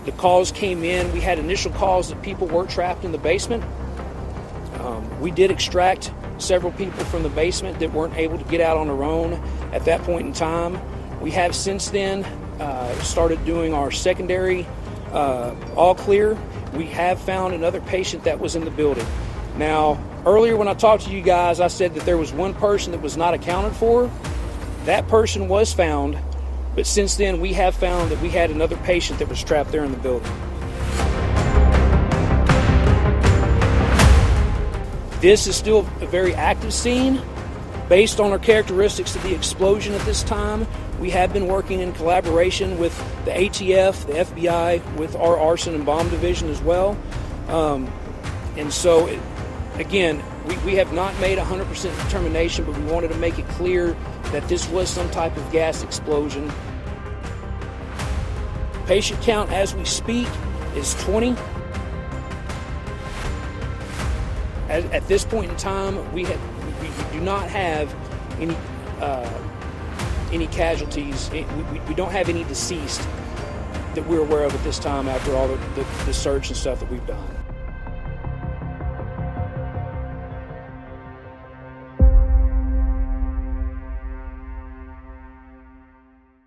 The calls came in. We had initial calls that people were trapped in the basement. We did extract several people from the basement that weren't able to get out on their own at that point in time. We have since then started doing our secondary all clear. We have found another patient that was in the building. Now, earlier when I talked to you guys, I said that there was one person that was not accounted for. That person was found, but since then we have found that we had another patient that was trapped there in the building. This is still a very active scene. Based on our characteristics of the explosion at this time, we have been working in collaboration with the ATF, the FBI, with our arson and bomb division as well. And so, again, we have not made 100% determination, but we wanted to make it clear that this was some type of gas explosion. Patient count as we speak is 20. At this point in time, we do not have any casualties. We don't have any deceased that we're aware of at this time after all the search and stuff that we've done.